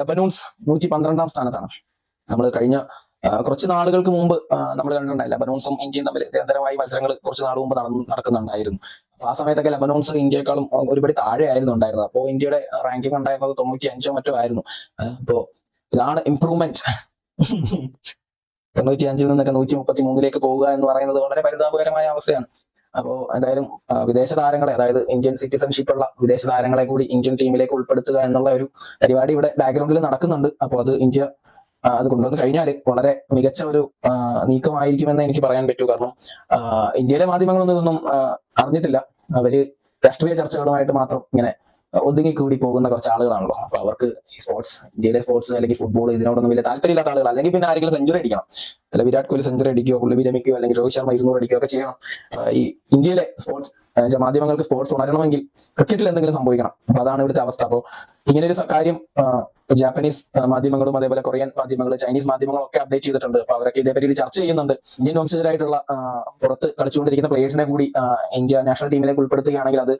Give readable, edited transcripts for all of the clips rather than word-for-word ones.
ലെബനോൺസ് 112ാം സ്ഥാനത്താണ്. നമ്മൾ കഴിഞ്ഞ കുറച്ച് നാളുകൾക്ക് മുമ്പ് നമ്മൾ കണ്ടിട്ടുണ്ടായി ലെബനോൺസും ഇന്ത്യയും തമ്മിൽ നിരന്തരമായി മത്സരങ്ങൾ കുറച്ച് നാൾ മുമ്പ് നടക്കുന്നുണ്ടായിരുന്നു. അപ്പൊ ആ സമയത്തൊക്കെ ലെബനോൺസ് ഇന്ത്യയെക്കാളും ഒരുപടി താഴെ ആയിരുന്നു ഉണ്ടായിരുന്നത്. അപ്പോൾ ഇന്ത്യയുടെ റാങ്കിങ് ഉണ്ടായിരുന്നത് 95 മറ്റോ ആയിരുന്നു. അപ്പോ ഇതാണ് ഇംപ്രൂവ്മെന്റ്. 95 നിന്നൊക്കെ 133 പോകുക എന്ന് പറയുന്നത് വളരെ പരിതാപകരമായ അവസ്ഥയാണ്. അപ്പോൾ എന്തായാലും വിദേശ താരങ്ങളെ, അതായത് ഇന്ത്യൻ സിറ്റിസൺഷിപ്പ് ഉള്ള വിദേശ താരങ്ങളെ കൂടി ഇന്ത്യൻ ടീമിലേക്ക് ഉൾപ്പെടുത്തുക എന്നുള്ള ഒരു പരിപാടി ഇവിടെ ബാക്ക്ഗ്രൗണ്ടിൽ നടക്കുന്നുണ്ട്. അപ്പോൾ അത് ഇന്ത്യ അത് കൊണ്ടുവന്ന് കഴിഞ്ഞാൽ വളരെ മികച്ച ഒരു നീക്കമായിരിക്കുമെന്ന് എനിക്ക് പറയാൻ പറ്റൂ. കാരണം ഇന്ത്യയിലെ മാധ്യമങ്ങളൊന്നും ഇതൊന്നും അറിഞ്ഞിട്ടില്ല. അവര് രാഷ്ട്രീയ ചർച്ചകളുമായിട്ട് മാത്രം ഇങ്ങനെ ഒതുങ്ങിക്കൂടി പോകുന്ന കുറച്ച് ആളുകളാണല്ലോ. അപ്പൊ അവർക്ക് ഈ സ്പോർട്സ്, ഇന്ത്യയിലെ സ്പോർട്സ് അല്ലെങ്കിൽ ഫുട്ബോൾ ഇതിനോടൊന്നും വലിയ താല്പര്യമില്ലാത്ത ആളുകൾ, അല്ലെങ്കിൽ പിന്നെ ആരെങ്കിലും സെഞ്ചുറി അടിക്കണം, അല്ല വിരാട് കോഹ്ലി സെഞ്ചുറി അടിക്കുകയോ പുള്ളി വിരമിക്കുകയോ അല്ലെങ്കിൽ രോഹിത് ശർമ്മ 200 അടിക്കുകയോ ഒക്കെ ചെയ്യണം. ഈ ഇന്ത്യയിലെ സ്പോർട്സ് മാധ്യമങ്ങൾക്ക് സ്പോർട്സ് ഉണരണമെങ്കിൽ ക്രിക്കറ്റിൽ എന്തെങ്കിലും സംഭവിക്കണം. അപ്പൊ അതാണ് ഇവിടുത്തെ അവസ്ഥ. അപ്പോൾ ഇങ്ങനെ ഒരു കാര്യം ജാപ്പനീസ് മാധ്യമങ്ങളും അതേപോലെ കൊറിയൻ മാധ്യമങ്ങൾ, ചൈനീസ് മാധ്യമങ്ങളൊക്കെ അപ്ഡേറ്റ് ചെയ്തിട്ടുണ്ട്. അപ്പൊ അവരൊക്കെ ഇതേപറ്റി ചർച്ച ചെയ്യുന്നുണ്ട്. ഇന്ത്യൻ വംശജരായിട്ടുള്ള പുറത്ത് കളിച്ചുകൊണ്ടിരിക്കുന്ന പ്ലേയേഴ്സിനെ കൂടി ഇന്ത്യ നാഷണൽ ടീമിലേക്ക് ഉൾപ്പെടുത്തുകയാണെങ്കിൽ അത്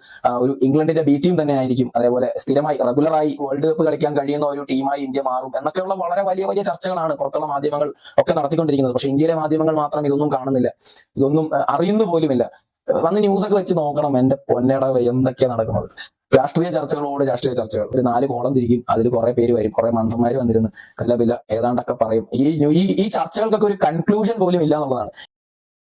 ഒരു ഇംഗ്ലണ്ടിന്റെ ബി ടീം തന്നെ ആയിരിക്കും. അതേപോലെ സ്ഥിരമായി റെഗുലറായി വേൾഡ് കപ്പ് കളിക്കാൻ കഴിയുന്ന ഒരു ടീമായി ഇന്ത്യ മാറും എന്നൊക്കെയുള്ള വളരെ വലിയ വലിയ ചർച്ചകളാണ് പുറത്തുള്ള മാധ്യമങ്ങൾ ഒക്കെ നടത്തിക്കൊണ്ടിരിക്കുന്നത്. പക്ഷെ ഇന്ത്യയിലെ മാധ്യമങ്ങൾ മാത്രം ഇതൊന്നും കാണുന്നില്ല, ഇതൊന്നും അറിയുന്നു പോലുമില്ല. വന്ന് ന്യൂസൊക്കെ വെച്ച് നോക്കണം. എന്റെ പൊന്നട എന്തൊക്കെയാ നടക്കുന്നത്. രാഷ്ട്രീയ ചർച്ചകൾ, ഒരു 4 കോളം തിരിക്കും, അതിൽ കുറെ പേര് വരും, കുറെ മണ്ടന്മാര് വന്നിരുന്ന് കല്ലബില്ല ഏതാണ്ടൊക്കെ പറയും. ഈ ചർച്ചകൾക്കൊക്കെ ഒരു കൺക്ലൂഷൻ പോലും ഇല്ല എന്നുള്ളതാണ്.